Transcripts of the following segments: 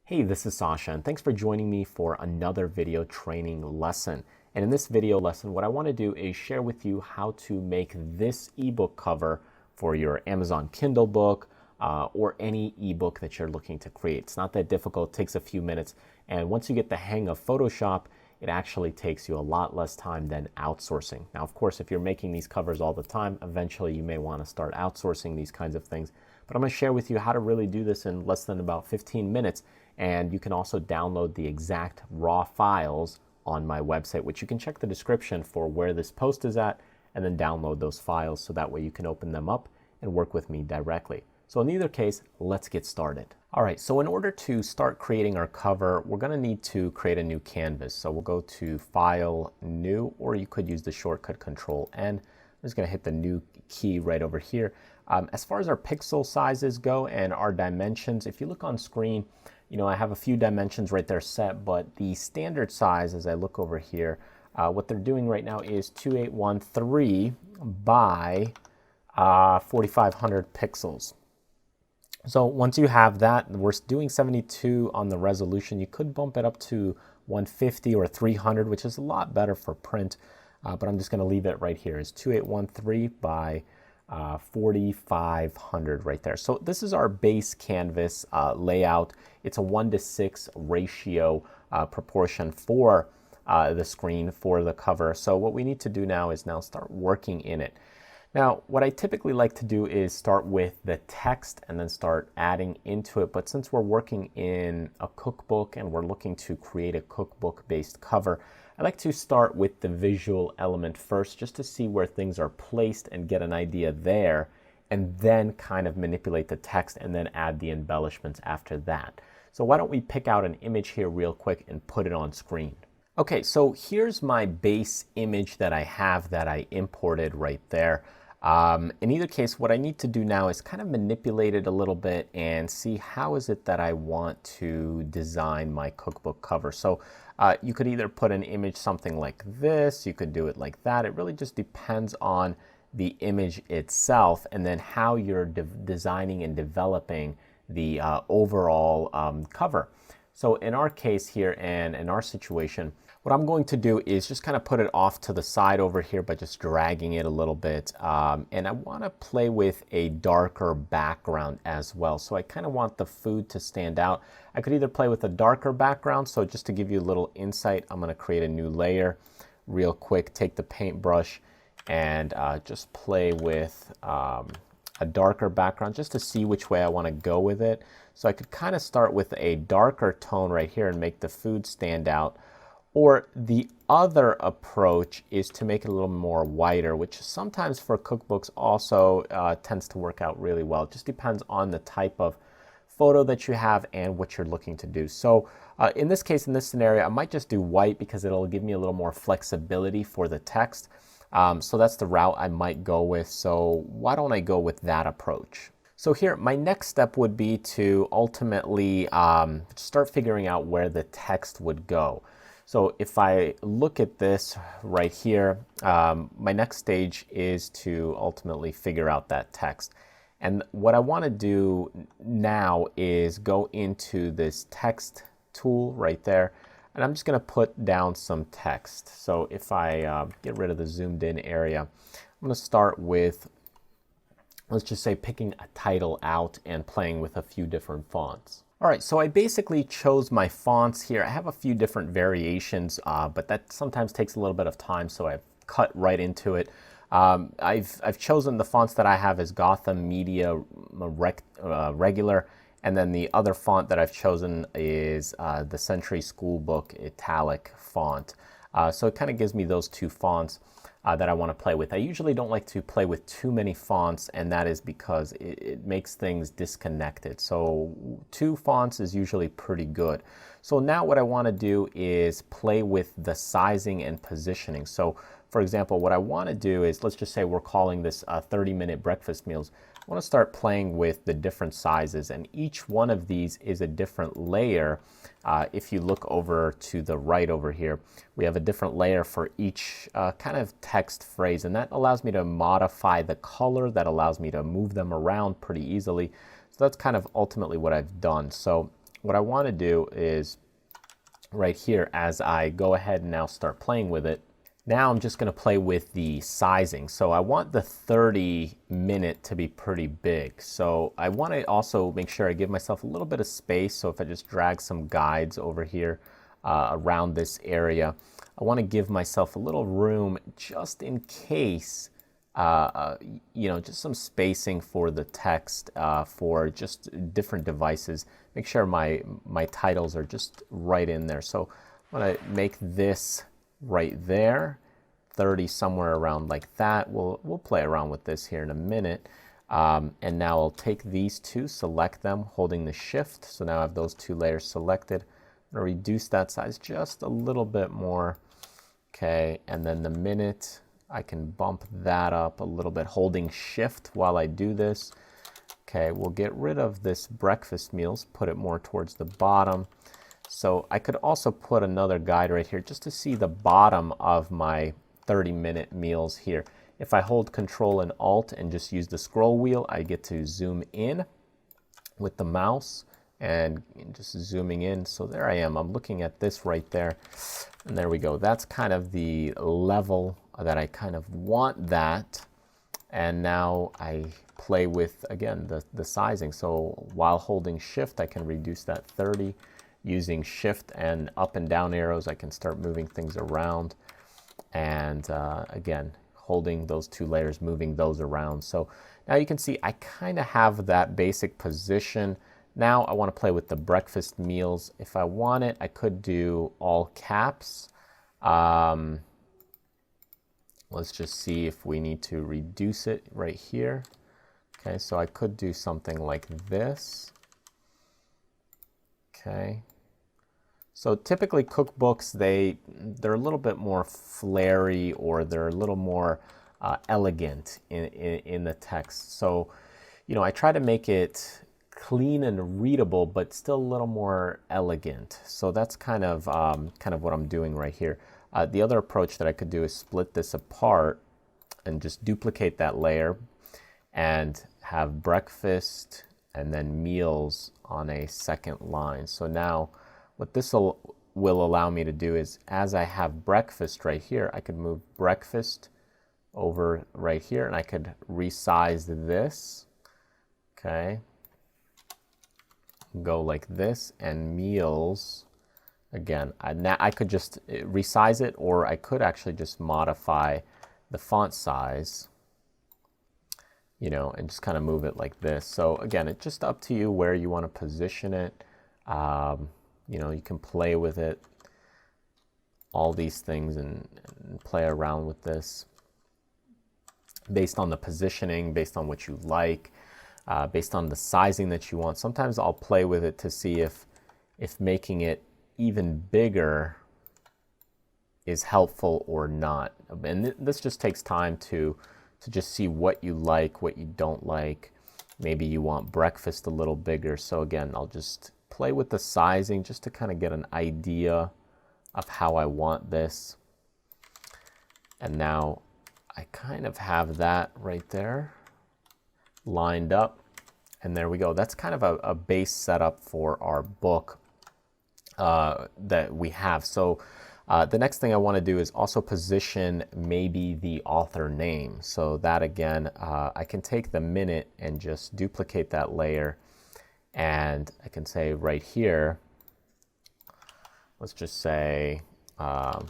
Hey, this is Sasha, and thanks for joining me for another video training lesson. And in this video lesson, what I want to do is share with you how to make this ebook cover for your Amazon Kindle book or any ebook that you're looking to create. It's not that difficult, it takes a few minutes. And once you get the hang of Photoshop, it actually takes you a lot less time than outsourcing. Now, of course, if you're making these covers all the time, eventually you may want to start outsourcing these kinds of things. But I'm going to share with you how to really do this in less than about 15 minutes. And you can also download the exact raw files on my website, which you can check the description for where this post is at, and then download those files so that way you can open them up and work with me directly. So in either case, let's get started. All right, so in order to start creating our cover, we're going to need to create a new canvas. So we'll go to File, New, or you could use the shortcut Control N. I'm just going to hit the New key right over here. As far as our pixel sizes go and our dimensions, if you look on screen, you know, I have a few dimensions right there set, but the standard size, as I look over here, what they're doing right now is 2813 by 4500 pixels. So once you have that, we're doing 72 on the resolution. You could bump it up to 150 or 300, which is a lot better for print, but I'm just going to leave it right here. It's 2813 by 4500 right there. So this is our base canvas layout. It's a 1:6 ratio proportion for the screen for the cover. So what we need to do now is start working in it. Now, what I typically like to do is start with the text and then start adding into it. But since we're working in a cookbook and we're looking to create a cookbook-based cover, I like to start with the visual element first, just to see where things are placed and get an idea there, and then kind of manipulate the text and then add the embellishments after that. So why don't we pick out an image here real quick and put it on screen. Okay, so here's my base image that I have that I imported right there. In either case, what I need to do now is kind of manipulate it a little bit and see how is it that I want to design my cookbook cover. So you could either put an image something like this, you could do it like that. It really just depends on the image itself and then how you're designing and developing the overall cover. So in our case here and in our situation, what I'm going to do is just kind of put it off to the side over here by just dragging it a little bit. And I want to play with a darker background as well. So I kind of want the food to stand out. I could either play with a darker background. So just to give you a little insight, I'm going to create a new layer real quick, take the paintbrush and just play with a darker background just to see which way I want to go with it. So I could kind of start with a darker tone right here and make the food stand out. Or the other approach is to make it a little more whiter, which sometimes for cookbooks also tends to work out really well. It just depends on the type of photo that you have and what you're looking to do. So in this case, in this scenario, I might just do white because it'll give me a little more flexibility for the text. So that's the route I might go with. So why don't I go with that approach? So here, my next step would be to ultimately start figuring out where the text would go. So if I look at this right here, my next stage is to ultimately figure out that text. And what I want to do now is go into this text tool right there, and I'm just going to put down some text. So if I get rid of the zoomed in area, I'm going to start with, let's just say, picking a title out and playing with a few different fonts. All right, so I basically chose my fonts here. I have a few different variations, but that sometimes takes a little bit of time, so I've cut right into it. I've chosen the fonts that I have as Gotham Media Regular, and then the other font that I've chosen is the Century Schoolbook Italic font. So it kind of gives me those two fonts that I want to play with. I usually don't like to play with too many fonts, and that is because it makes things disconnected. So 2 fonts is usually pretty good. So now what I want to do is play with the sizing and positioning. So for example, what I want to do is, let's just say we're calling this 30-minute breakfast meals. I want to start playing with the different sizes, and each one of these is a different layer. If you look over to the right over here, we have a different layer for each kind of text phrase, and that allows me to modify the color, that allows me to move them around pretty easily. So that's kind of ultimately what I've done. So what I want to do is right here, as I go ahead and now start playing with it, now I'm just going to play with the sizing. So I want the 30-minute to be pretty big. So I want to also make sure I give myself a little bit of space. So if I just drag some guides over here around this area, I want to give myself a little room just in case, you know, just some spacing for the text for just different devices. Make sure my titles are just right in there. So I'm going to make this right there, 30 somewhere around like that. We'll play around with this here in a minute. And now I'll take these two, select them, holding the shift. So now I have those two layers selected. I'm going to reduce that size just a little bit more. Okay, and then the minute, I can bump that up a little bit, holding shift while I do this. Okay, we'll get rid of this breakfast meals, put it more towards the bottom. So I could also put another guide right here just to see the bottom of my 30-minute meals here. If I hold Control and Alt and just use the scroll wheel, I get to zoom in with the mouse and just zooming in. So there I am. I'm looking at this right there. And there we go. That's kind of the level that I kind of want that. And now I play with, again, the sizing. So while holding Shift, I can reduce that 30. Using Shift and up and down arrows, I can start moving things around. And again, holding those two layers, moving those around. So now you can see I kind of have that basic position. Now I want to play with the breakfast meals. If I want it, I could do all caps. Let's just see if we need to reduce it right here. Okay, so I could do something like this. Okay. So typically cookbooks, they're a little bit more flary, or they're a little more elegant in the text. So, you know, I try to make it clean and readable, but still a little more elegant. So that's kind of what I'm doing right here. The other approach that I could do is split this apart and just duplicate that layer and have breakfast and then meals on a second line. So now what this will allow me to do is, as I have breakfast right here, I could move breakfast over right here and I could resize this. Okay. Go like this, and meals, again, now I could just resize it, or I could actually just modify the font size, you know, and just kind of move it like this. So again, it's just up to you where you want to position it. You know, you can play with it, all these things, and play around with this based on the positioning, based on what you like, based on the sizing that you want. Sometimes I'll play with it to see if making it even bigger is helpful or not. And this just takes time to just see what you like, what you don't like. Maybe you want breakfast a little bigger. So again, I'll just play with the sizing just to kind of get an idea of how I want this. And now I kind of have that right there lined up, and there we go. That's kind of a base setup for our book that we have. So the next thing I want to do is also position maybe the author name. So that, again, I can take the minute and just duplicate that layer, and I can say right here, let's just say, I'll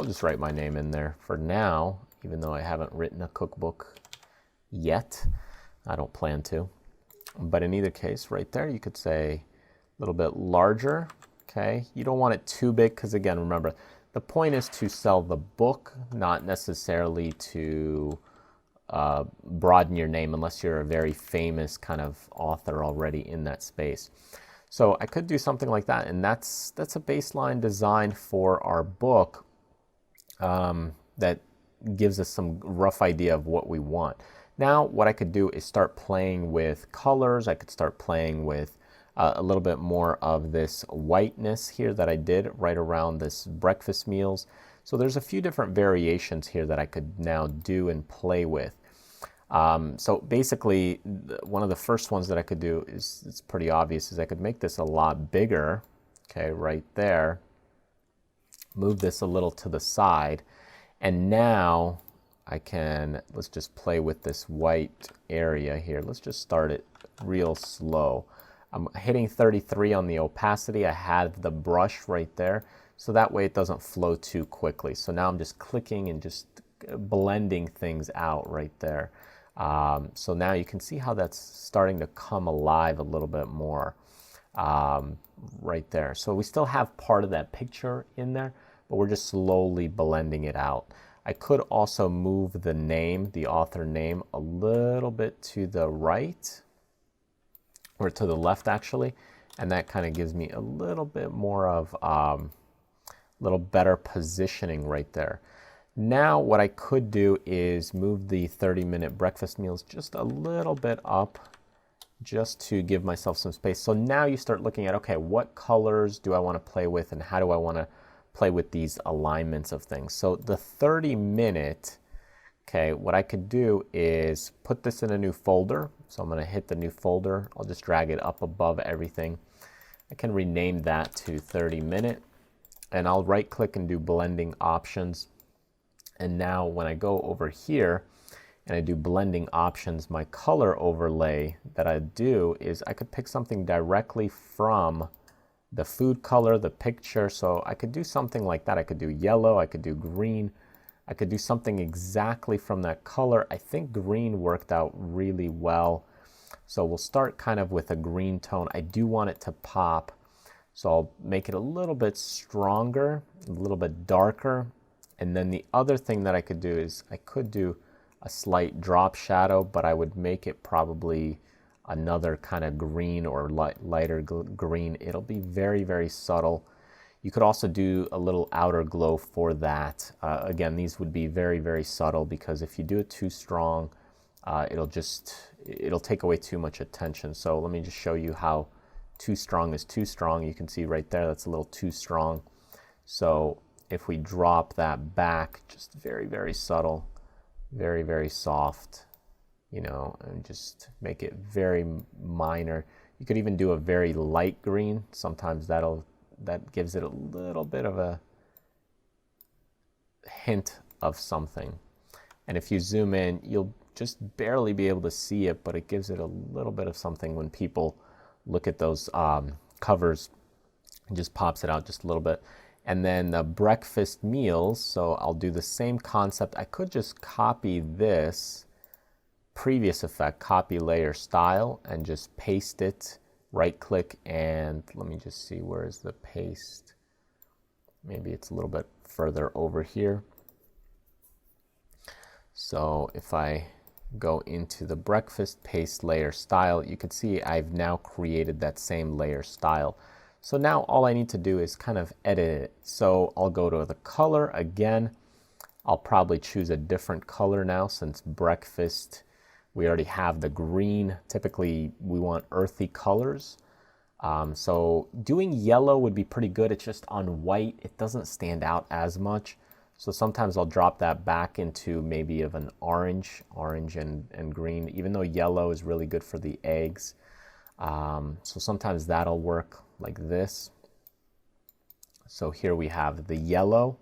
just write my name in there for now, even though I haven't written a cookbook yet. I don't plan to. But in either case, right there, you could say a little bit larger. Okay, you don't want it too big, because again, remember, the point is to sell the book, not necessarily to broaden your name, unless you're a very famous kind of author already in that space. So I could do something like that, and that's a baseline design for our book that gives us some rough idea of what we want. Now, what I could do is start playing with colors. I could start playing with a little bit more of this whiteness here that I did right around this breakfast meals. So there's a few different variations here that I could now do and play with. So basically, one of the first ones that I could do is, it's pretty obvious, is I could make this a lot bigger, okay, right there. Move this a little to the side, and now I can, let's just play with this white area here. Let's just start it real slow. I'm hitting 33 on the opacity. I have the brush right there, so that way it doesn't flow too quickly. So now I'm just clicking and just blending things out right there. So now you can see how that's starting to come alive a little bit more right there. So we still have part of that picture in there, but we're just slowly blending it out. I could also move the name, the author name, a little bit to the right, or to the left actually, and that kind of gives me a little bit more of little better positioning right there. Now what I could do is move the 30-minute breakfast meals just a little bit up, just to give myself some space. So now you start looking at, okay, what colors do I want to play with, and how do I want to play with these alignments of things? So the 30-minute, okay, what I could do is put this in a new folder. So I'm going to hit the new folder. I'll just drag it up above everything. I can rename that to 30-minute, and I'll right click and do blending options. And now when I go over here and I do blending options, my color overlay that I do is I could pick something directly from the food color, the picture. So I could do something like that. I could do yellow, I could do green, I could do something exactly from that color. I think green worked out really well. So we'll start kind of with a green tone. I do want it to pop, so I'll make it a little bit stronger, a little bit darker. And then the other thing that I could do is I could do a slight drop shadow, but I would make it probably another kind of green or lighter green. It'll be very, very subtle. You could also do a little outer glow for that. Again, these would be very, very subtle, because if you do it too strong, it'll take away too much attention. So let me just show you how too strong is too strong. You can see right there, that's a little too strong. So if we drop that back, just very, very subtle, very, very soft, you know, and just make it very minor. You could even do a very light green. Sometimes that gives it a little bit of a hint of something. And if you zoom in, you'll just barely be able to see it, but it gives it a little bit of something when people look at those covers. It just pops it out just a little bit. And then the breakfast meals, so I'll do the same concept. I could just copy this previous effect, copy layer style, and just paste it, right click, and let me just see, where is the paste? Maybe it's a little bit further over here. So if I go into the breakfast, paste layer style, you can see I've now created that same layer style. So now all I need to do is kind of edit it. So I'll go to the color again. I'll probably choose a different color now, since breakfast, we already have the green. Typically we want earthy colors. So doing yellow would be pretty good. It's just on white, it doesn't stand out as much. So sometimes I'll drop that back into maybe of an orange and green, even though yellow is really good for the eggs. So sometimes that'll work like this. So here we have the yellow,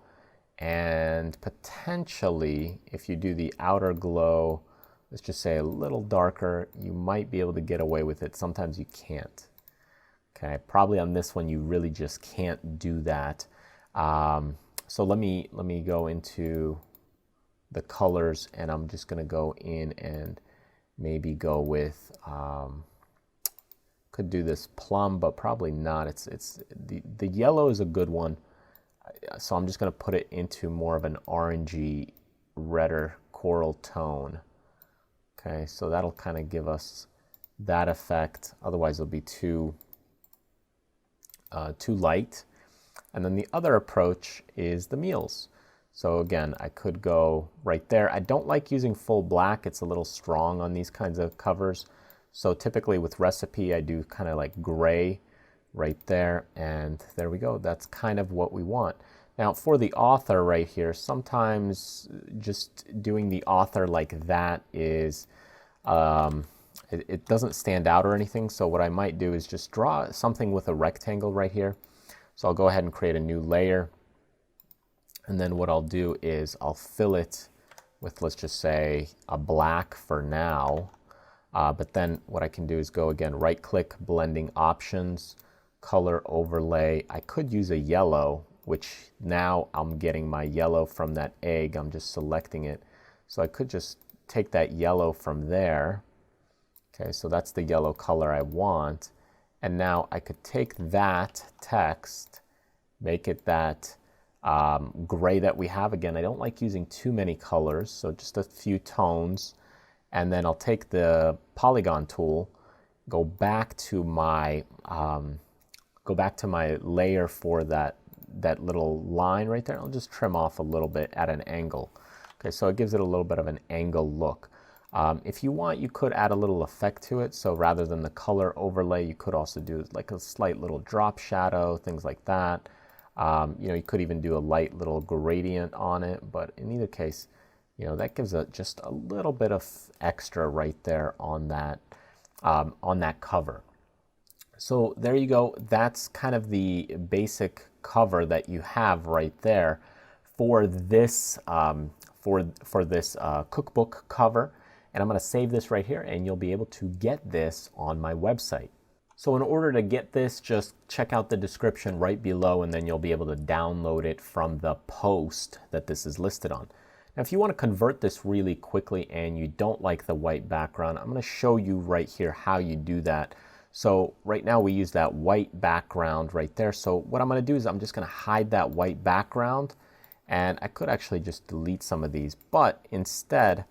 and potentially if you do the outer glow, let's just say a little darker, you might be able to get away with it. Sometimes you can't. Okay, probably on this one you really just can't do that. So let me go into the colors, and I'm just gonna go in and maybe go with could do this plum, but probably not. It's the yellow is a good one. So I'm just gonna put it into more of an orangey, redder coral tone. Okay, so that'll kind of give us that effect. Otherwise it'll be too light. And then the other approach is the meals. So again, I could go right there. I don't like using full black. It's a little strong on these kinds of covers. So typically with recipe, I do kind of like gray right there. And there we go. That's kind of what we want. Now for the author right here, sometimes just doing the author like that is, it doesn't stand out or anything. So what I might do is just draw something with a rectangle right here. So I'll go ahead and create a new layer. And then what I'll do is I'll fill it with, let's just say, a black for now. But then what I can do is go again, right click, blending options, color overlay. I could use a yellow, which now I'm getting my yellow from that egg. I'm just selecting it. So I could just take that yellow from there. Okay, so that's the yellow color I want. And now I could take that text, make it that gray that we have. Again, I don't like using too many colors, so just a few tones. And then I'll take the polygon tool, go back to my layer for that little line right there. I'll just trim off a little bit at an angle. Okay, so it gives it a little bit of an angle look. If you want, you could add a little effect to it. So rather than the color overlay, you could also do like a slight little drop shadow, things like that. You could even do a light little gradient on it. But in either case, that gives just a little bit of extra right there on that cover. So there you go. That's kind of the basic cover that you have right there for this cookbook cover. And I'm going to save this right here, and you'll be able to get this on my website. So in order to get this, just check out the description right below, and then you'll be able to download it from the post that this is listed on. Now, if you want to convert this really quickly and you don't like the white background, I'm going to show you right here how you do that. So right now we use that white background right there. So what I'm going to do is I'm just going to hide that white background, and I could actually just delete some of these, but instead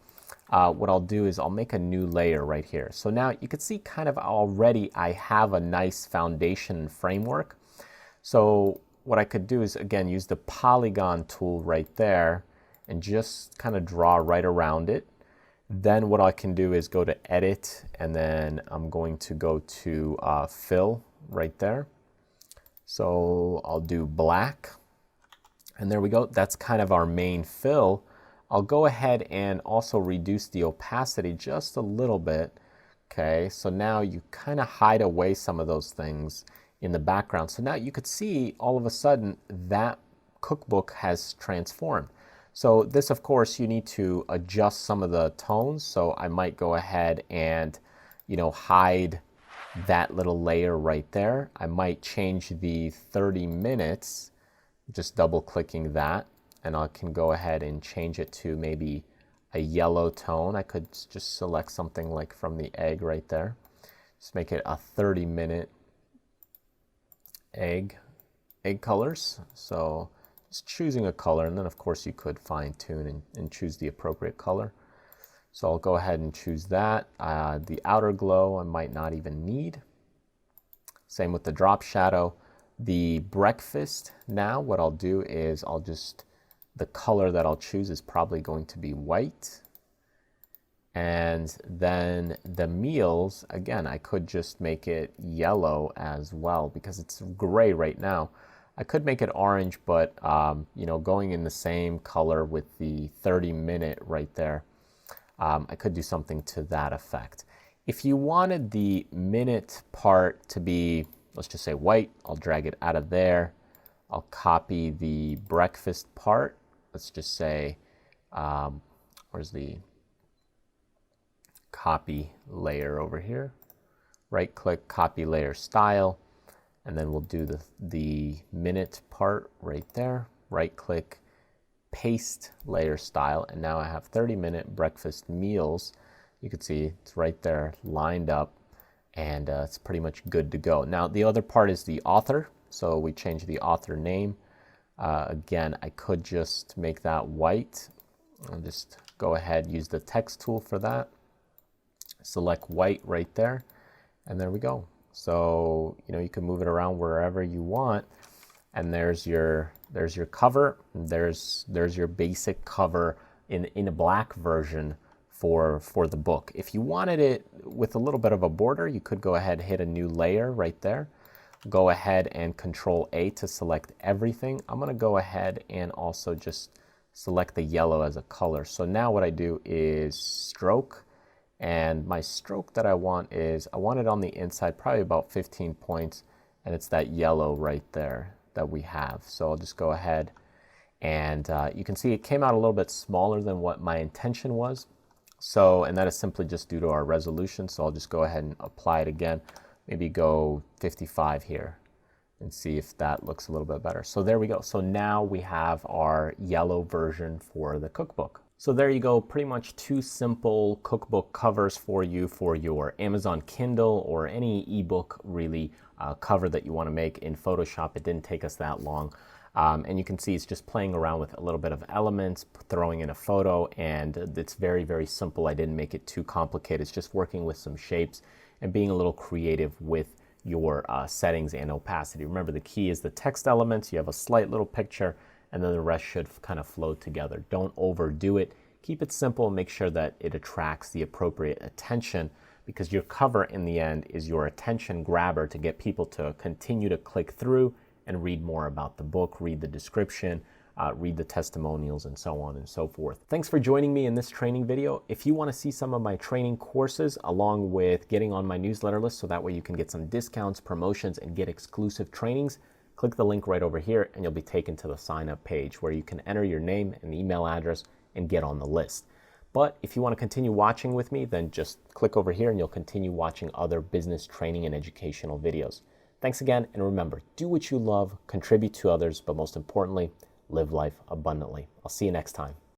what I'll do is I'll make a new layer right here. So now you can see kind of already I have a nice foundation framework. So what I could do is, again, use the polygon tool right there and just kind of draw right around it. Then what I can do is go to edit, and then I'm going to go to fill right there. So I'll do black, and there we go. That's kind of our main fill. I'll go ahead and also reduce the opacity just a little bit. Okay, so now you kind of hide away some of those things in the background. So now you could see all of a sudden that cookbook has transformed. So this, of course, you need to adjust some of the tones. So I might go ahead and, hide that little layer right there. I might change the 30 minutes, just double clicking that, and I can go ahead and change it to maybe a yellow tone. I could just select something like from the egg right there. Just make it a 30-minute egg colors. So just choosing a color, and then of course you could fine tune and choose the appropriate color. So I'll go ahead and choose that. The outer glow I might not even need. Same with the drop shadow. The breakfast, now what I'll do is the color that I'll choose is probably going to be white. And then the meals, again, I could just make it yellow as well because it's gray right now. I could make it orange, but going in the same color with the 30-minute right there, I could do something to that effect. If you wanted the minute part to be, let's just say white, I'll drag it out of there. I'll copy the breakfast part. Let's just say, where's the copy layer over here? Right click, copy layer style, and then we'll do the minute part right there. Right click, paste layer style, and now I have 30-minute breakfast meals. You can see it's right there lined up, and it's pretty much good to go. Now the other part is the author, so we change the author name. Again, I could just make that white. I'll just go ahead, use the text tool for that. Select white right there, and there we go. So you can move it around wherever you want, and there's your cover. There's your basic cover in a black version for the book. If you wanted it with a little bit of a border, you could go ahead and hit a new layer right there. go ahead and Control A to select everything. I'm going to go ahead and also just select the yellow as a color. So now what I do is stroke, and my stroke that I want it on the inside, probably about 15 points, and it's that yellow right there that we have. So I'll just go ahead and you can see it came out a little bit smaller than what my intention was. So, and that is simply just due to our resolution. So I'll just go ahead and apply it again. Maybe go 55 here and see if that looks a little bit better. So there we go. So now we have our yellow version for the cookbook. So there you go, pretty much 2 simple cookbook covers for you for your Amazon Kindle or any ebook really cover that you want to make in Photoshop. It didn't take us that long. And you can see it's just playing around with a little bit of elements, throwing in a photo, and it's very, very simple. I didn't make it too complicated. It's just working with some shapes and being a little creative with your settings and opacity. Remember, the key is the text elements. You have a slight little picture, and then the rest should kind of flow together. Don't overdo it. Keep it simple and make sure that it attracts the appropriate attention, because your cover in the end is your attention grabber to get people to continue to click through and read more about the book, read the description, read the testimonials, and so on and so forth. Thanks for joining me in this training video. If you want to see some of my training courses along with getting on my newsletter list so that way you can get some discounts, promotions, and get exclusive trainings, click the link right over here and you'll be taken to the sign up page where you can enter your name and email address and get on the list. But if you want to continue watching with me, then just click over here and you'll continue watching other business training and educational videos. Thanks again, and remember, do what you love, contribute to others, but most importantly, live life abundantly. I'll see you next time.